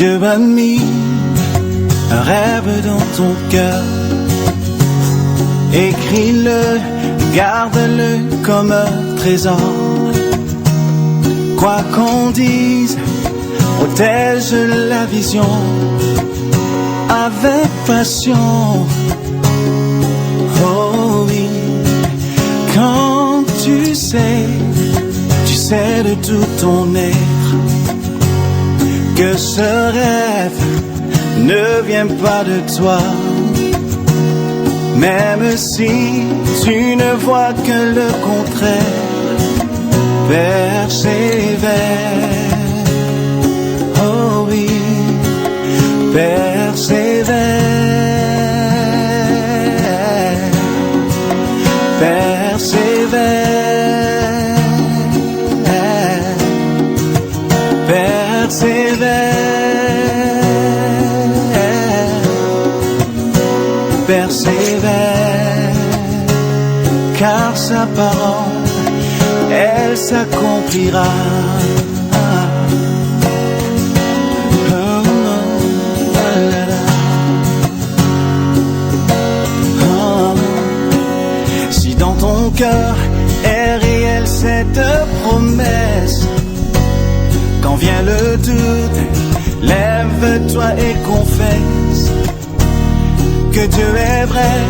Dieu a mis un rêve dans ton cœur. Écris-le, garde-le comme un trésor. Quoi qu'on dise, protège la vision avec passion. Oh oui, quand tu sais de tout ton être que ce rêve ne vient pas de toi. Même si tu ne vois que le contraire, persévère. Oh oui, persévère. Persévère. Persévère, car sa parole, elle s'accomplira. Si dans ton cœur est réelle cette promesse, quand vient le doute, lève-toi et confesse que Dieu est vrai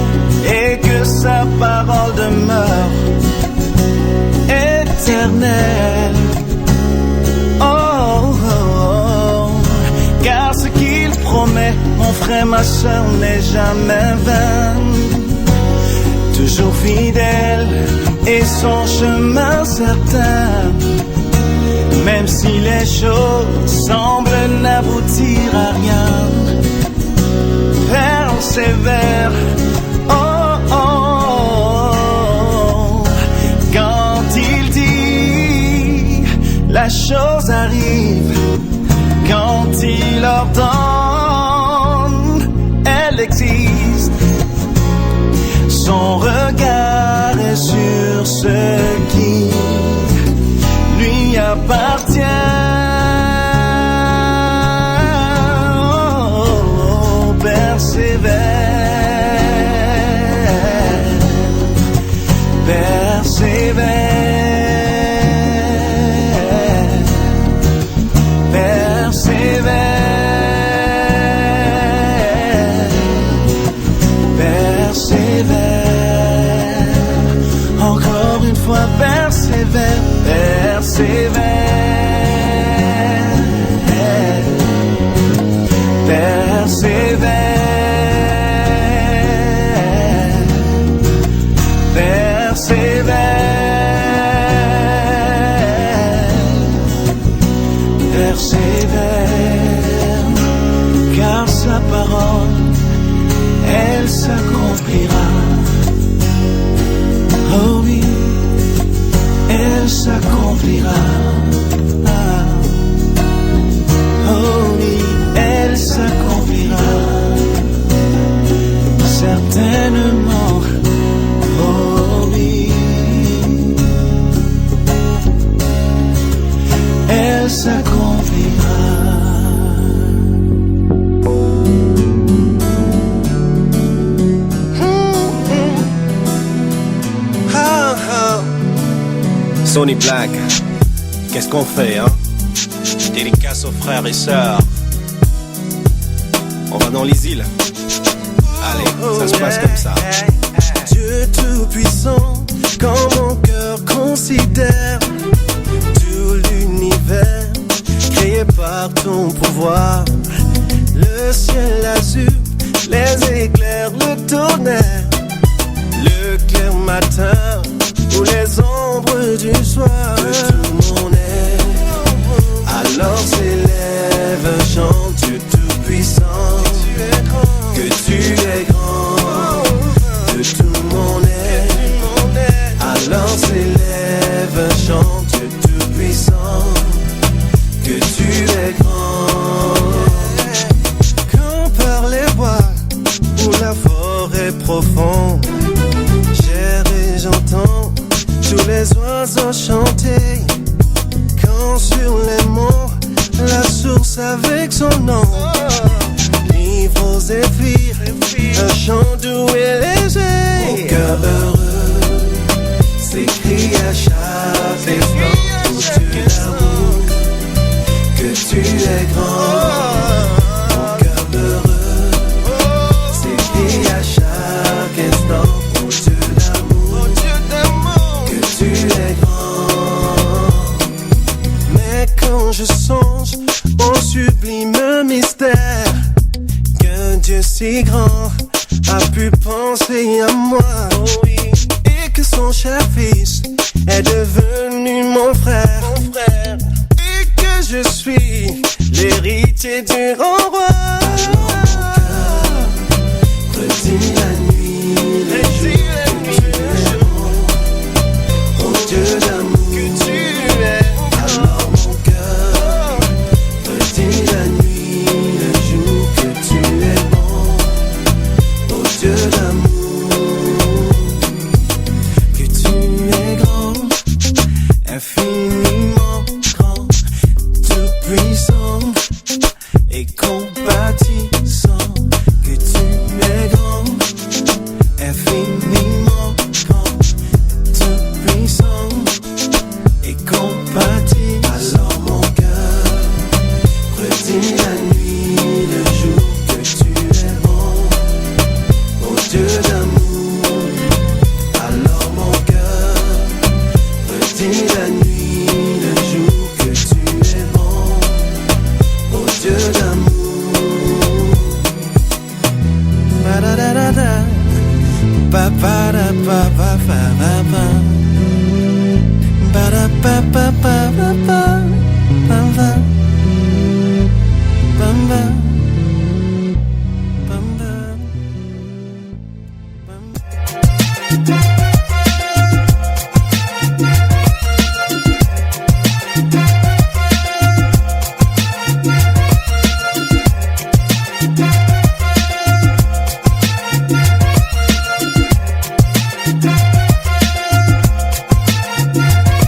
et que sa parole demeure éternelle. Oh, oh, oh. Car ce qu'il promet, mon frère, ma soeur, n'est jamais vain. Toujours fidèle et son chemin certain. Même si les choses semblent n'aboutir à rien, persévère. Oh, oh, oh. Quand il dit, la chose arrive. Quand il ordonne, elle existe. Son regard est sur ce qui lui appartient. Oh, persévère, persévère, persévère, persévère. Encore une fois, persévère, persévère, persévère, persévère, persévère, car sa parole, elle s'accomplira. Oh oui, elle s'accomplira. Oh oui, elle s'accomplira. Certainement. Oh oui, elle s'accomplira. Sonny Black, qu'est-ce qu'on fait, hein? Dédicace aux frères et sœurs. On va dans les îles. Allez, ça se passe comme ça. Dieu tout-puissant, quand mon cœur considère tout l'univers créé par ton pouvoir, le ciel azur, les éclairs, le tonnerre, le clair matin ou les ombres du soir, de tout mon être, alors s'élève un chant, Dieu tout-puissant, que tu es grand, de tout mon être, alors s'élève un chant, Dieu tout-puissant, que tu es grand. Quand par les bois où la forêt profonde, j'erre et j'entends tous les oiseaux chanter. Quand sur les monts danse avec son nom. Livre aux zéphyrs, un chant doux et léger. Mon cœur heureux s'écrit à chaque instant de l'amour que tu es grand. Mon cœur heureux s'écrit à chaque instant que tu es grand. Mais quand je songe au sublime mystère qu'un Dieu si grand a pu penser à moi, et que son cher fils est devenu mon frère, et que je suis l'héritier du grand roi. Alors mon cœur redit la nuit, le jour que tu es bon, oh Dieu d'amour que tu es. Alors mon cœur redit la nuit, le jour que tu es bon, oh Dieu d'amour, que tu es grand, infiniment grand, tout puissant et compatissant, que tu es grand, infiniment grand, tout puissant et compatissant. Alors mon cœur redit la nuit, le jour que tu es bon, oh Dieu d'amour. Alors mon cœur redit la nuit, le jour que tu es bon, oh Dieu d'amour. Ba-da-da-da-da, ba-ba-da-ba-ba-ba-ba-ba, ba-da-ba-ba-ba-ba-ba, ba-ba, ba-ba, ba-ba.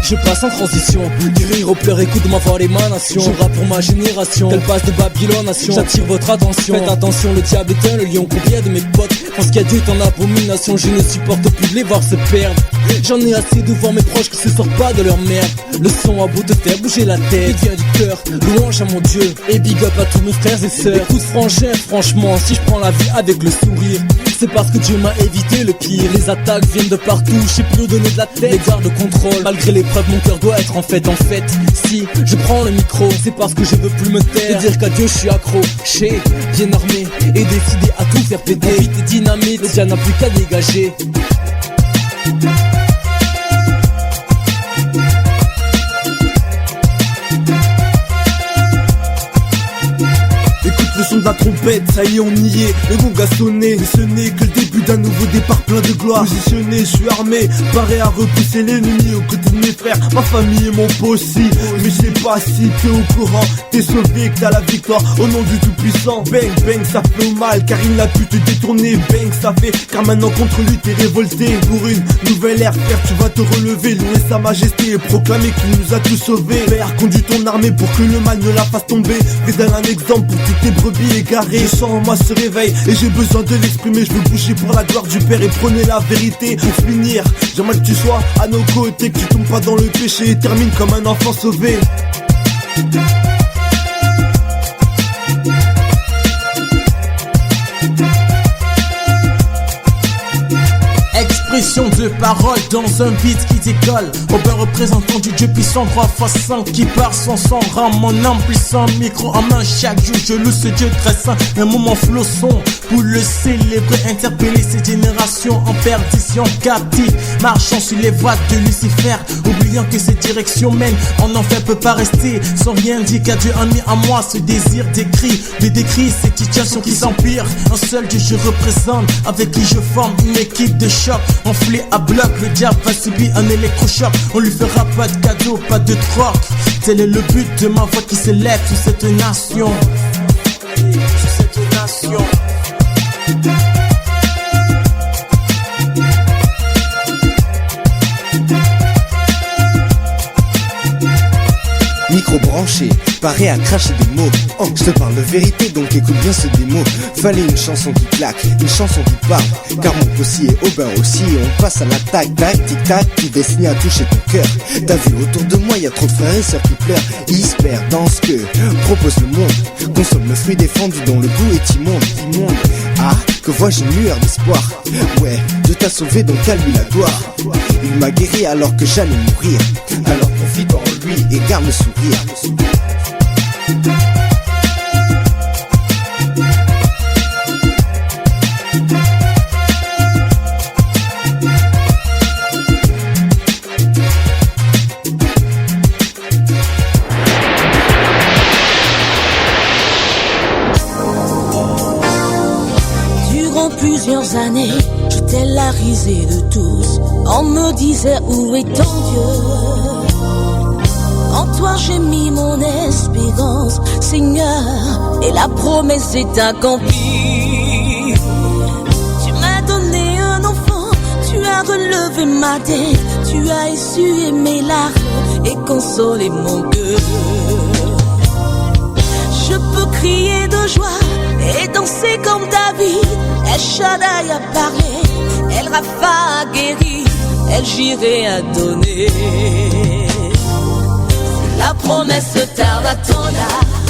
Je passe en transition, du rire aux pleurs, écoute ma voix l'émanation. Je rappe pour ma génération, telle passe de Babylone nation. J'attire votre attention, faites attention, le diable est le lion. Combien de mes potes pensent qu'il y a Dieu est en abomination. Je ne supporte plus de les voir se perdre. J'en ai assez de voir mes proches qui se sortent pas de leur merde. Le son à bout de faire bouger la tête, il vient du cœur, louange à mon Dieu. Et big up à tous mes frères et sœurs. Écoute frangin, franchement, si je prends la vie avec le sourire, c'est parce que Dieu m'a évité le pire. Les attaques viennent de partout, je sais plus où donner de la tête. Les gardes de contrôle, malgré l'épreuve mon cœur doit être en fait. Si je prends le micro, c'est parce que je veux plus me taire. De dire qu'à Dieu je suis accro, j'ai bien armé et décidé à tout faire péter. Vite et dynamite, le dia n'a plus qu'à dégager. Le son de la trompette, ça y est on y est, le gong a sonné. Mais ce n'est que le début d'un nouveau départ plein de gloire. Positionné, je suis armé, paré à repousser l'ennemi aux côtés de mes frères, ma famille et mon pot aussi. Mais je sais pas si t'es au courant, t'es sauvé, que t'as la victoire au nom du tout-puissant. Bang, bang, ça fait mal car il n'a pu te détourner. Bang, ça fait car maintenant contre lui t'es révolté. Pour une nouvelle ère, frère, tu vas te relever, louer sa majesté et proclamer qu'il nous a tous sauvés. Père, conduis ton armée pour que le mal ne la fasse tomber. Fais-elle un exemple pour toutes tes brebis égarées. Je sens en moi ce réveil et j'ai besoin de l'exprimer. Je veux bouger pour la gloire du Père et prôner la vérité. Pour finir, j'aimerais que tu sois à nos côtés, que tu tombes pas dans le péché et termine comme un enfant sauvé. Expression de parole dans un beat qui décolle. Au bon représentant du Dieu puissant 3x5 qui part son sang, rend mon âme puissant. Micro en main chaque jour, je loue ce Dieu très saint. Un moment flosson pour le célébrer, interpeller ces générations en perdition, captives, marchant sur les voies de Lucifer, oubliant que ces directions mènent en enfer. Peut pas rester sans rien dire qu'à Dieu a mis en moi ce désir d'écrit, de décrire cette situation qui s'empire. Un seul Dieu je représente, avec qui je forme une équipe de choc. Enflé à bloc, le diable va subir un électrochoc. On lui fera pas de cadeau, pas de troc. Tel est le but de ma voix qui s'élève sur cette nation. Sur cette nation. Micro branché, préparé à cracher des mots. Je te parle de vérité, donc écoute bien ce démo. Fallait une chanson qui claque, une chanson qui parle. Car mon possi est au bain aussi, et on passe à l'attaque. Tac, tic tac, qui destine à toucher ton cœur. T'as vu autour de moi, y a trop de frères et sœurs qui pleurent. Ils se perdent dans ce que propose le monde. Consomme le fruit défendu dont le goût est immonde. Ah, que vois-je une lueur d'espoir. Ouais, Dieu t'a sauvé, donc à lui la gloire. Il m'a guéri alors que j'allais mourir. Alors confie en lui et garde le sourire. Plusieurs années, j'étais la risée de tous. On me disait où est ton Dieu. En toi j'ai mis mon espérance, Seigneur, et la promesse est accomplie. Tu m'as donné un enfant, tu as relevé ma tête, tu as essuyé mes larmes et consolé mon cœur. Je peux crier de joie et danser comme David. El Shaddai a parlé, El Rapha a guéri, El Jireh a donné. La promesse tarde à ton âme.